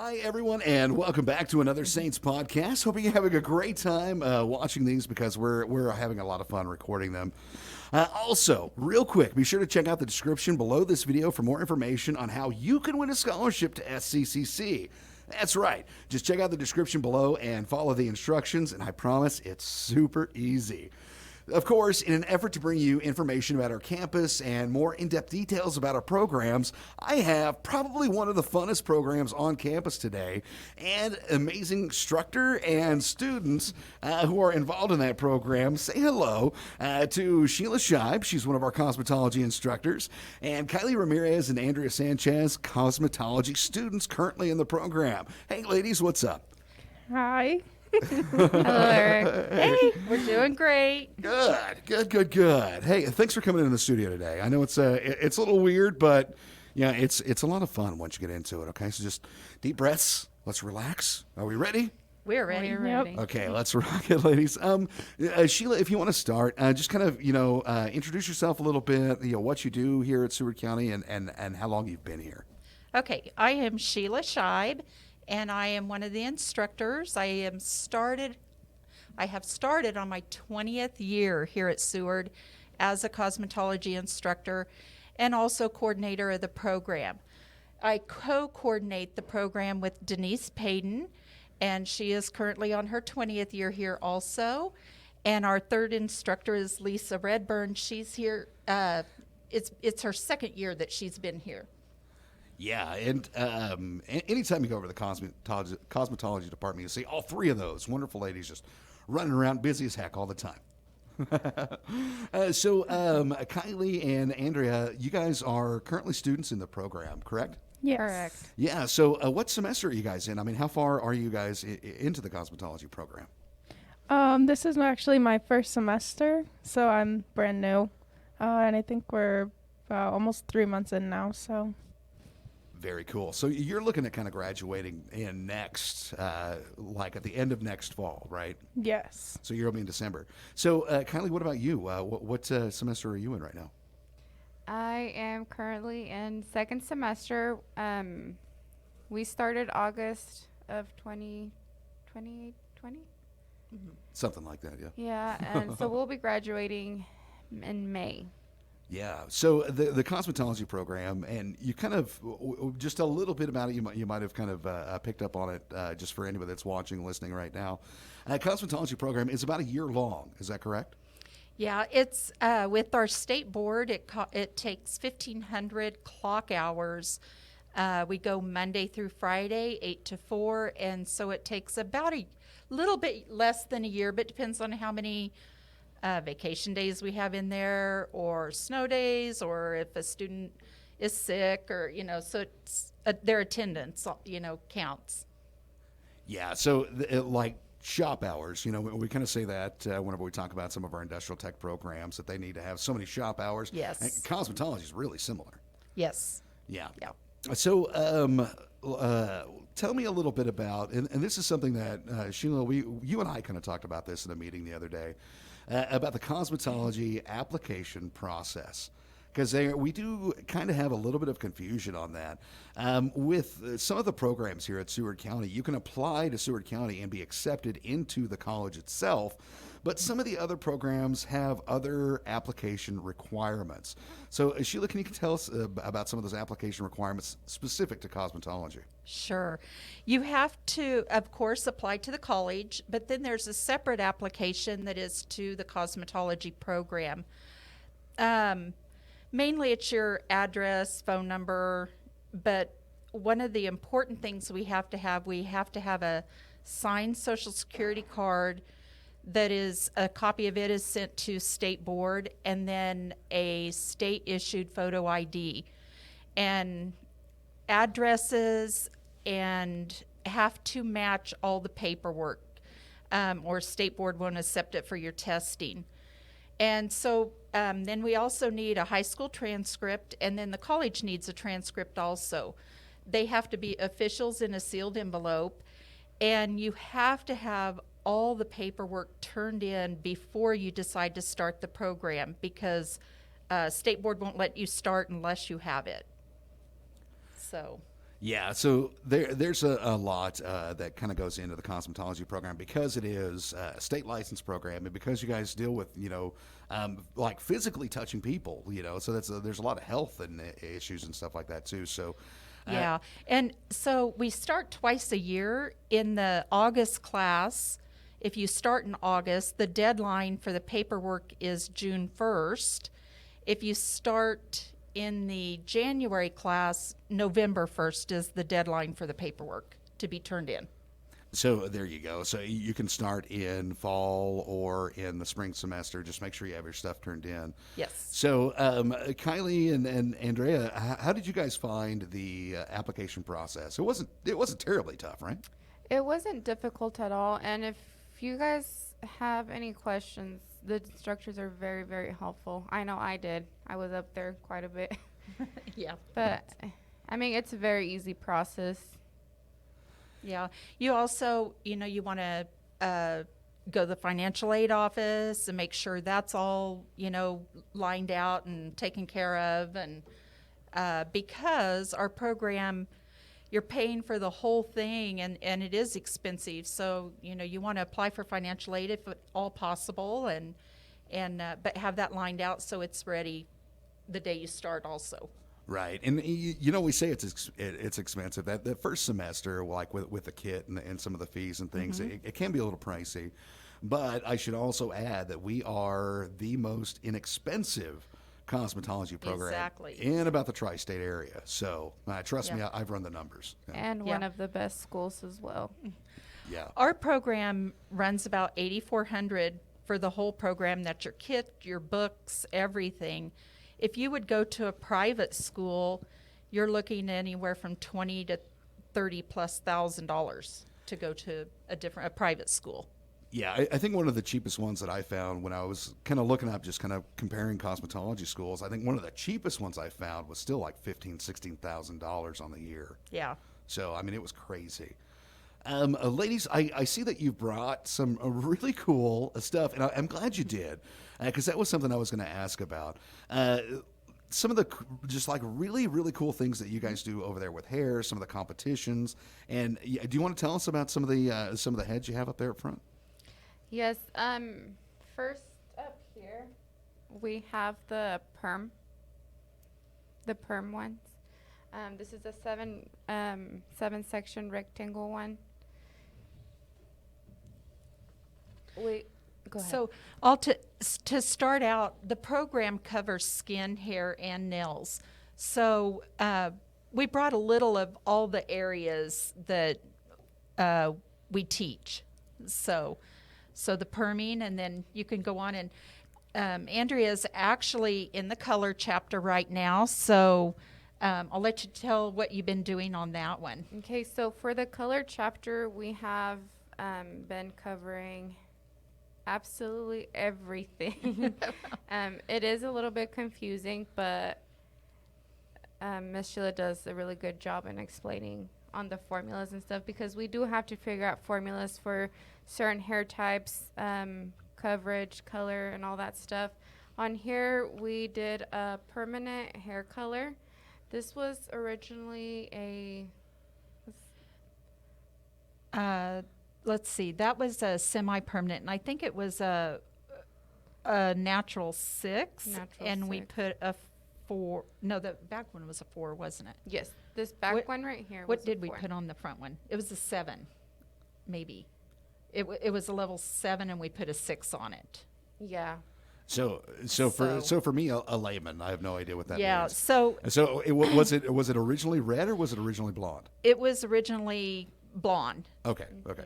Hi, everyone, and welcome back to another Saints podcast. Hoping you're having a great time watching these because we're having a lot of fun recording them. Also, real quick, be sure to check out the description below this video for more information on how you can win a scholarship to SCCC. That's right. Just check out the description below and follow the instructions, and I promise it's super easy. Of course, in an effort to bring you information about our campus and more in-depth details about our programs, I have probably one of the funnest programs on campus today, and amazing instructor and students who are involved in that program. Say hello to Sheila Scheib. She's one of our cosmetology instructors, and Kylie Ramirez and Andrea Sanchez, cosmetology students currently in the program. Hey, ladies, what's up? Hi. Hello, Eric. Hey, we're doing great. Good. Hey, thanks for coming into the studio today. I know it's a little weird, but yeah, it's a lot of fun once you get into it. Okay, so just deep breaths. Let's relax. Are we ready? We're ready. We're ready. Okay, let's rock it, ladies. Sheila, if you want to start, just kind of introduce yourself a little bit. What you do here at Seward County and how long you've been here. Okay, I am Sheila Scheib, and I am one of the instructors. I have started on my 20th year here at Seward as a cosmetology instructor and also coordinator of the program. I co-coordinate the program with Denise Payton, and she is currently on her 20th year here also. And our third instructor is Lisa Redburn. She's here, it's her second year that she's been here. Yeah, and anytime you go over to the cosmetology department, you see all three of those wonderful ladies just running around busy as heck all the time. So Kylie and Andrea, you guys are currently students in the program, correct? Yes. Correct. Yeah, so what semester are you guys in? I mean, how far are you guys into the cosmetology program? This is actually my first semester, so I'm brand new. And I think we're almost 3 months in now, so. Very cool. So you're looking at kind of graduating in next, like at the end of next fall, right? Yes. So you're in December. So Kylie, what about you? What semester are you in right now? I am currently in second semester. We started August of 2020. Something like that, yeah. Yeah, and so we'll be graduating in May. Yeah. So the cosmetology program, and you kind of just a little bit about it. You might have kind of picked up on it just for anybody that's watching, listening right now. Cosmetology program is about a year long. Is that correct? Yeah, it's with our state board. It takes 1,500 clock hours. We go Monday through Friday, 8 to 4, and so it takes about a little bit less than a year, but depends on how many vacation days we have in there, or snow days, or if a student is sick, or so it's their attendance counts. Yeah. So like shop hours, we kind of say that whenever we talk about some of our industrial tech programs, that they need to have so many shop hours. Yes. And cosmetology is really similar. Yes. Yeah. Yeah. So tell me a little bit about, and this is something that Sheila, you and I kind of talked about this in a meeting the other day, about the cosmetology application process, because we do kind of have a little bit of confusion on that. With some of the programs here at Seward County, you can apply to Seward County and be accepted into the college itself, but some of the other programs have other application requirements. So Sheila, can you tell us about some of those application requirements specific to cosmetology? Sure. You have to, of course, apply to the college, but then there's a separate application that is to the cosmetology program. Mainly it's your address, phone number, but one of the important things we have to have a signed Social Security card. That is, a copy of it is sent to state board, and then a state issued photo ID and addresses, and have to match all the paperwork, or state board won't accept it for your testing. And so then we also need a high school transcript, and then the college needs a transcript also. They have to be officials in a sealed envelope, and you have to have all the paperwork turned in before you decide to start the program, because state board won't let you start unless you have it. So Yeah, so there's a lot that kind of goes into the cosmetology program because it is a state license program, and because you guys deal with like physically touching people, so there's a lot of health and issues and stuff like that too. So Yeah. And so we start twice a year in the August class. If you start in August, the deadline for the paperwork is June 1st. If you start in the January class, November 1st is the deadline for the paperwork to be turned in. So there you go. So you can start in fall or in the spring semester. Just make sure you have your stuff turned in. Yes. So Kylie and Andrea, how did you guys find the application process? It wasn't terribly tough, right? It wasn't difficult at all. And if you guys have any questions, the instructors are very, very helpful. I know I did. I was up there quite a bit. Yeah. But, I mean, it's a very easy process. Yeah. You also, you want to go to the financial aid office and make sure that's all, lined out and taken care of. And because our program, you're paying for the whole thing and it is expensive. So, you want to apply for financial aid if at all possible and but have that lined out so it's ready the day you start also. Right, and we say it's expensive. That first semester, like with the kit and some of the fees and things, it can be a little pricey. But I should also add that we are the most inexpensive cosmetology program Exactly. in about the tri-state area. So trust me, Yeah. I've run the numbers. Yeah. And Yeah. one of the best schools as well. Yeah. Our program runs about $8,400 for the whole program. That's your kit, your books, everything. If you would go to a private school, you're looking anywhere from $20,000 to $30,000+ to go to a private school. Yeah, I think one of the cheapest ones that I found when I was kind of looking up, just kind of comparing cosmetology schools, I think one of the cheapest ones I found was still like $15,000-$16,000 on the year. Yeah. So, I mean, it was crazy. Ladies, I see that you've brought some really cool stuff, and I'm glad you did, because that was something I was going to ask about. Some of the just like really, really cool things that you guys do over there with hair, some of the competitions, and do you want to tell us about some of the heads you have up there up front? Yes. First up here, we have the perm ones. This is a seven section rectangle one. Go ahead. So, to start out, the program covers skin, hair, and nails. So, we brought a little of all the areas that we teach. So the perming, and then you can go on and Andrea's actually in the color chapter right now. So I'll let you tell what you've been doing on that one. Okay, so for the color chapter, we have been covering absolutely everything. It is a little bit confusing, but Miss Sheila does a really good job in explaining on the formulas and stuff, because we do have to figure out formulas for certain hair types, coverage, color, and all that stuff. On here, we did a permanent hair color. This was originally Let's see, that was a semi-permanent, and I think it was a natural 6. Natural and we 6. put a 4. No, the back one was a 4, wasn't it? Yes, this back What- one right here. What was a did we 4. put on the front one? It was a 7, maybe. It was a level 7, and we put a 6 on it. Yeah. So for me, a layman, I have no idea what that Yeah. means. So So was it originally red or was it originally blonde? it was originally blonde. Okay, okay.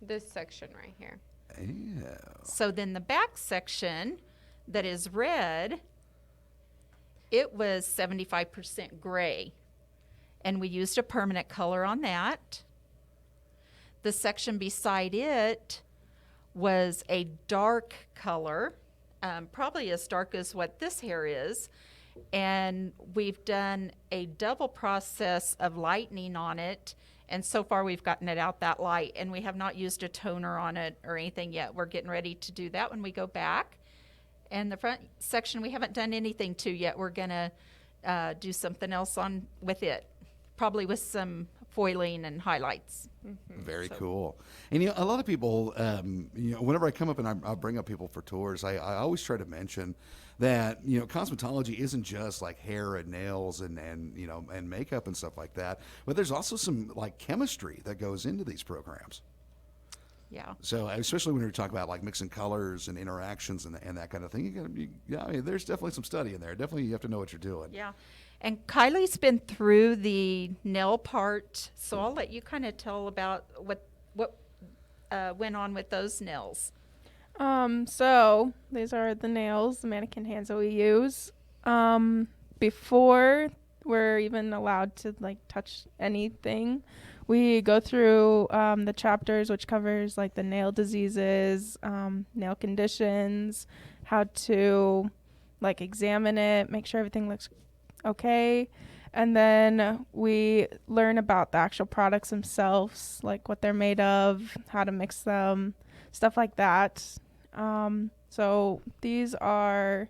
This section right here. Yeah. So then the back section that is red, it was 75% gray. And we used a permanent color on that. The section beside it was a dark color, probably as dark as what this hair is. And we've done a double process of lightening on it. And so far we've gotten it out that light, and we have not used a toner on it or anything yet. We're getting ready to do that when we go back. And the front section we haven't done anything to yet. We're going to do something else on with it. probably with some foiling and highlights. Very cool. And a lot of people, whenever I come up and I bring up people for tours, I always try to mention that cosmetology isn't just like hair and nails and makeup and stuff like that, but there's also some like chemistry that goes into these programs. Yeah. So especially when you're talking about like mixing colors and interactions and that kind of thing, there's definitely some study in there. Definitely, you have to know what you're doing. Yeah. And Kylie's been through the nail part, so I'll let you kind of tell about what went on with those nails. So these are the nails, the mannequin hands that we use. Before we're even allowed to like touch anything, we go through the chapters, which covers like the nail diseases, nail conditions, how to like examine it, make sure everything looks okay. And then we learn about the actual products themselves, like what they're made of, how to mix them, stuff like that. So these are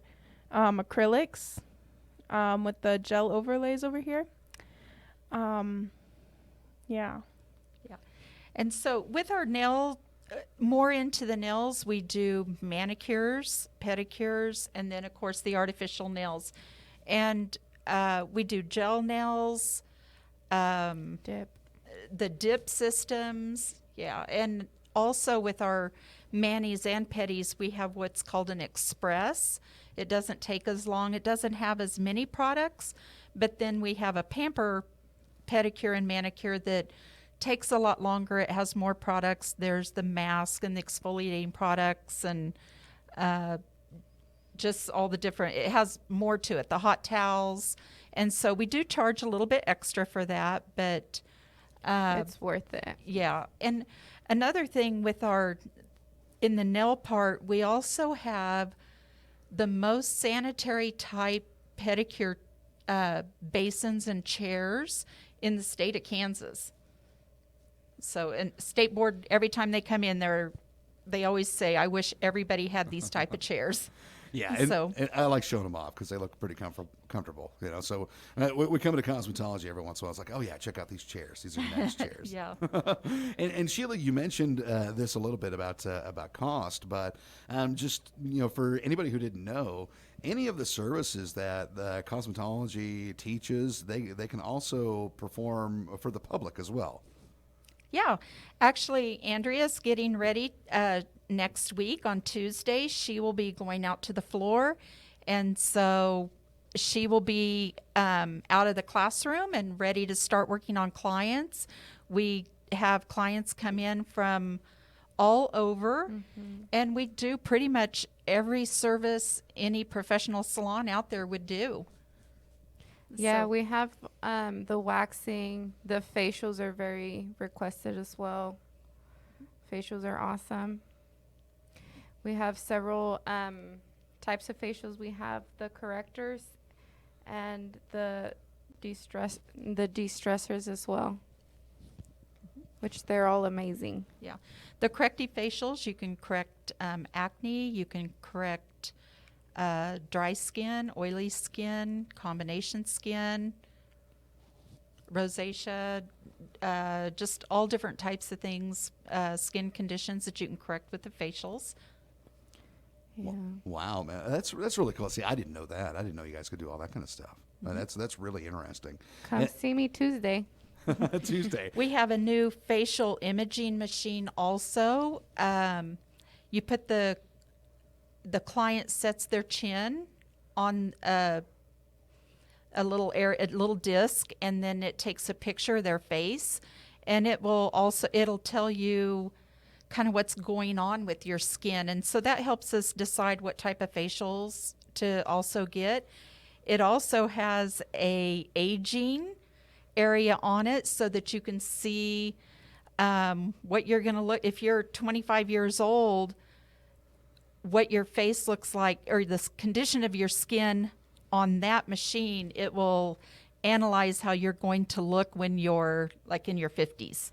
acrylics with the gel overlays over here. Yeah. And so with our nail, more into the nails, we do manicures, pedicures, and then of course the artificial nails. And we do gel nails, Dip. the dip systems, and also with our manis and pedis, we have what's called an express. It doesn't take as long. It doesn't have as many products, but then we have a pamper pedicure and manicure that takes a lot longer. It has more products. There's the mask and the exfoliating products and just all the different, it has more to it, the hot towels. And so we do charge a little bit extra for that, but It's worth it. yeah. And another thing with in the nail part, we also have the most sanitary type pedicure basins and chairs in the state of Kansas. So, and State Board, every time they come in, they always say, I wish everybody had these type of chairs. Yeah, So- and I like showing them off because they look pretty comfortable. So we come into cosmetology every once in a while. It's like, oh yeah, check out these chairs. These are nice chairs. Yeah. and Sheila, you mentioned this a little bit about cost, but just for anybody who didn't know, any of the services that cosmetology teaches, they can also perform for the public as well. Yeah, actually, Andrea's getting ready next week on Tuesday. She will be going out to the floor, and so she will be out of the classroom and ready to start working on clients. We have clients come in from all over, and we do pretty much every service any professional salon out there would do. Yeah, So- we have the waxing. The facials are very requested as well. Facials are awesome. We have several types of facials. We have the correctors and the de-stressors as well, which they're all amazing. Yeah. The corrective facials, you can correct acne, you can correct dry skin, oily skin, combination skin, rosacea, just all different types of things, skin conditions that you can correct with the facials. Yeah. Wow, man, that's really cool. See, I didn't know that. I didn't know you guys could do all that kind of stuff. That's really interesting. Come And- see me Tuesday. Tuesday. We have a new facial imaging machine also. You put the client sets their chin on a little disc, and then it takes a picture of their face, and it'll tell you kind of what's going on with your skin, and so that helps us decide what type of facials to also get. It also has a aging area on it so that you can see what you're going to look if you're 25 years old, what your face looks like, or the condition of your skin on that machine. It will analyze how you're going to look when you're like in your 50s.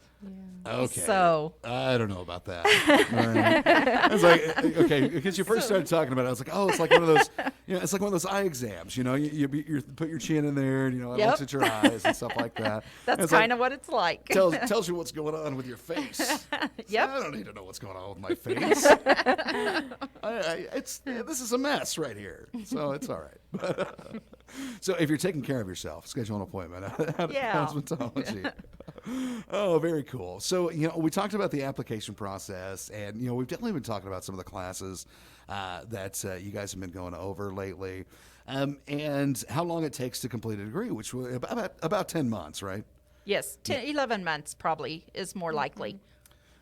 Okay. So I don't know about that. All right. I was like, okay, because you first started talking about it, I was like, oh, it's like one of those, it's like one of those eye exams. You put your chin in there, and it looks at your eyes and stuff like that. that's kind of what it's like. Tells you what's going on with your face. Yep. So I don't need to know what's going on with my face. This is a mess right here. So it's all right. So if you're taking care of yourself, schedule an appointment at Cosmetology. Oh, very cool. So, we talked about the application process, and, we've definitely been talking about some of the classes that you guys have been going over lately, and how long it takes to complete a degree, which was about 10 months, right? Yes, 11 months probably is more likely.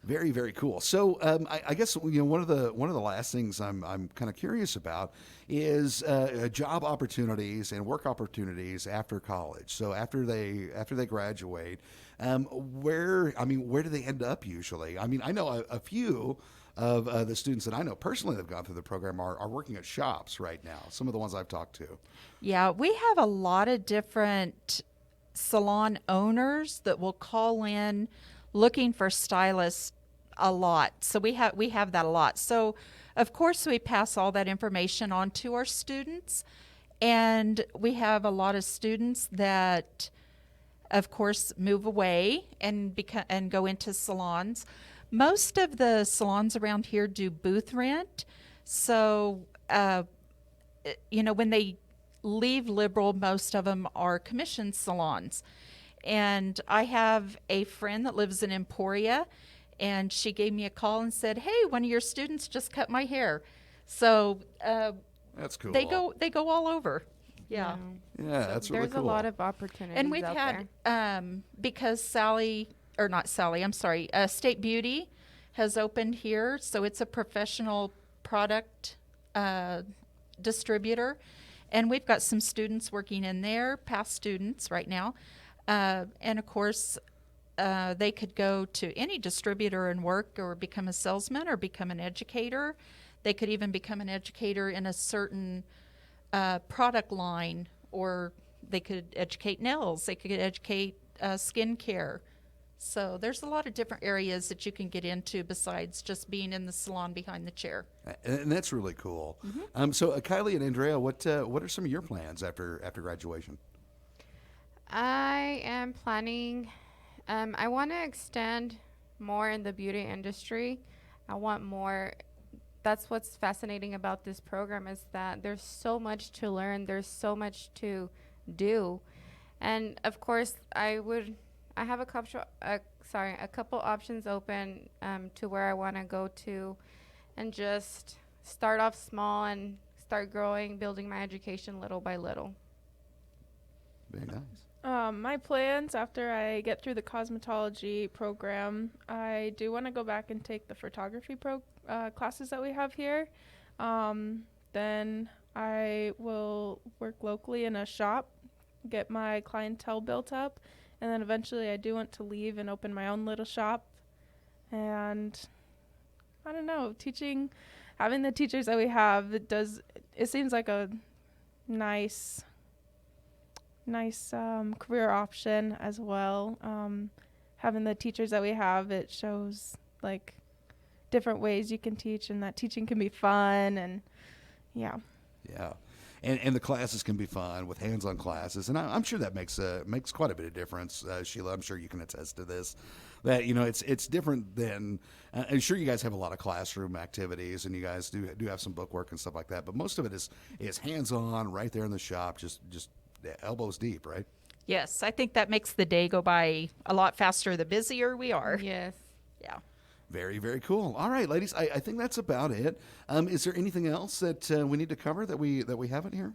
Very, very cool. So I guess one of the last things I'm kind of curious about is job opportunities and work opportunities after college. So after they graduate, where do they end up usually? I mean, I know a few of the students that I know personally that have gone through the program are working at shops right now. Some of the ones I've talked to. Yeah, we have a lot of different salon owners that will call in looking for stylists a lot. So we have that a lot. So of course we pass all that information on to our students, and we have a lot of students that of course move away and go into salons. Most of the salons around here do booth rent. So when they leave Liberal, most of them are commission salons. And I have a friend that lives in Emporia, and she gave me a call and said, "Hey, one of your students just cut my hair." So that's cool. They go all over. Yeah. Yeah, that's really There's cool. a lot of opportunities. And we've out had there. Because State Beauty has opened here, so it's a professional product distributor, and we've got some students working in there, past students right now. And of course, they could go to any distributor and work, or become a salesman, or become an educator. They could even become an educator in a certain product line, or they could educate nails. They could educate skincare. So there's a lot of different areas that you can get into besides just being in the salon behind the chair. And that's really cool. Mm-hmm. So Kylie and Andrea, what are some of your plans after graduation? I am planning, I want to extend more in the beauty industry. I want more. That's what's fascinating about this program, is that there's so much to learn. There's so much to do. And of course, I have a couple options open to where I want to go to, and just start off small and start growing, building my education little by little. Very nice. My plans after I get through the cosmetology program, I do want to go back and take the photography classes that we have here. Then I will work locally in a shop, get my clientele built up, and then eventually I do want to leave and open my own little shop. And I don't know, having the teachers that we have, it seems like a nice career option as well. Having the teachers that we have, it shows like different ways you can teach, and that teaching can be fun, and yeah. And the classes can be fun with hands-on classes, and I'm sure that makes quite a bit of difference. Sheila, I'm sure you can attest to this. That it's different than. I'm sure you guys have a lot of classroom activities, and you guys do have some book work and stuff like that. But most of it is hands-on, right there in the shop, just elbows deep, right? Yes, I think that makes the day go by a lot faster the busier we are. Yes. Yeah. Very, very cool. All right, ladies, I think that's about it. Is there anything else that we need to cover that we haven't here?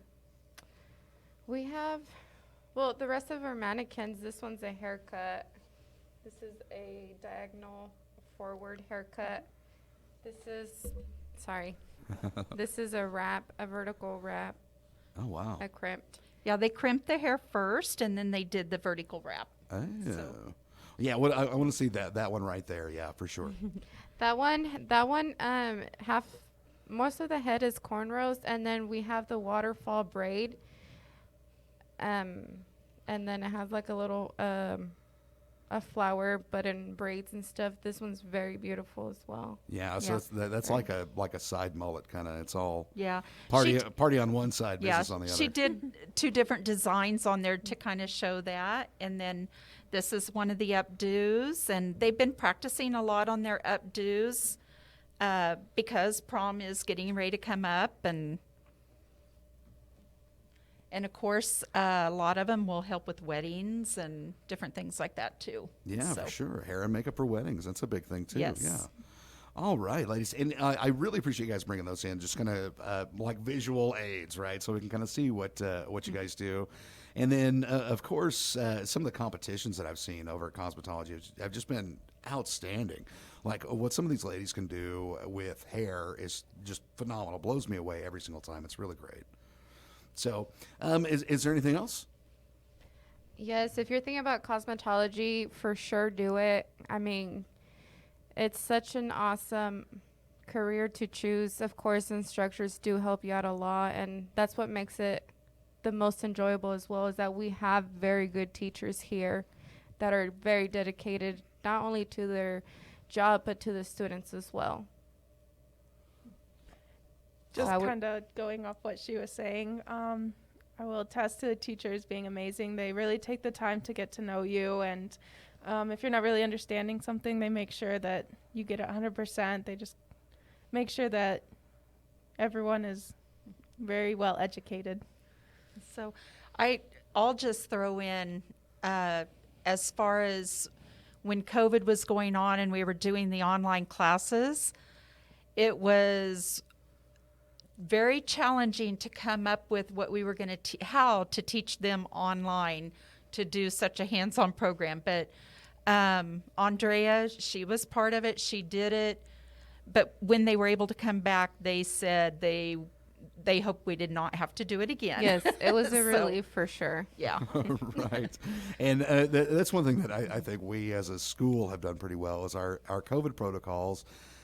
We have, well, the rest of our mannequins. This one's a haircut. This is a diagonal forward haircut. This is a wrap, a vertical wrap. Oh, wow. A crimped. Yeah, they crimped the hair first, and then they did the vertical wrap. Oh. So. Yeah, I want to see that one right there. Yeah, for sure. That one, most of the head is cornrows, and then we have the waterfall braid. and then it has like a little a flower, but in braids and stuff. This one's very beautiful as well. Yeah, so that's like a side mullet kind of. It's all Yeah. party on one side, Yeah, business on the other. she did 2 different designs on there to kind of show that. And then this is one of the updos. And they've been practicing a lot on their updos because prom is getting ready to come up. And of course, a lot of them will help with weddings and different things like that too. Yeah, So, for sure. Hair and makeup for weddings. That's a big thing, too. Yes. Yeah. All right, ladies. And I really appreciate you guys bringing those in, just kind of like visual aids, right? So we can kind of see what you guys do. And then, of course, some of the competitions that I've seen over at Cosmetology have just been outstanding. Like what some of these ladies can do with hair is just phenomenal. Blows me away every single time. It's really great. So is there anything else? Yes, if you're thinking about cosmetology, for sure do it. I mean, it's such an awesome career to choose. Of course, instructors do help you out a lot, and that's what makes it the most enjoyable as well, is that we have very good teachers here that are very dedicated, not only to their job, but to the students as well. Just I would- kind of going off what she was saying, I will attest to the teachers being amazing. They really take the time to get to know you, and if you're not really understanding something, they make sure that you get it 100%. They just make sure that everyone is very well educated. So I'll just throw in as far as when COVID was going on and we were doing the online classes, it was very challenging to come up with what we were going to how to teach them online to do such a hands-on program. But Andrea, she was part of it. She did it. But when they were able to come back, they said they hope we did not have to do it again. Yes, it was a So, relief for sure. Yeah. Right. And that's one thing that I think we as a school have done pretty well is our COVID protocols.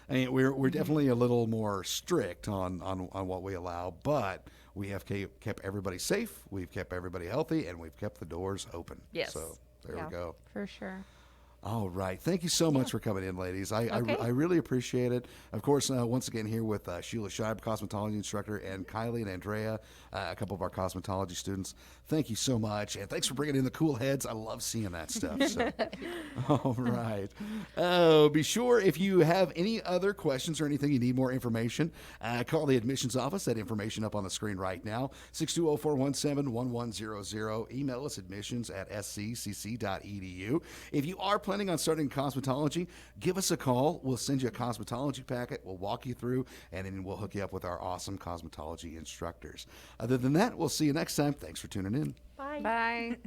I mean, we're definitely a little more strict on what we allow, but we have kept everybody safe, we've kept everybody healthy, and we've kept the doors open. Yes. So there Yeah. we go. For sure. All right. Thank you so much for coming in, ladies. I Okay. really appreciate it. Of course, once again here with Sheila Scheib, cosmetology instructor, and Kylie and Andrea, a couple of our cosmetology students. Thank you so much. And thanks for bringing in the cool heads. I love seeing that stuff. So. All right. Be sure if you have any other questions or anything you need more information, call the admissions office. That information up on the screen right now, 620-417-1100. Email us admissions@scccc.edu. If you are planning on starting cosmetology, give us a call. We'll send you a cosmetology packet. We'll walk you through, and then we'll hook you up with our awesome cosmetology instructors. Other than that, we'll see you next time. Thanks for tuning in. Bye. Bye.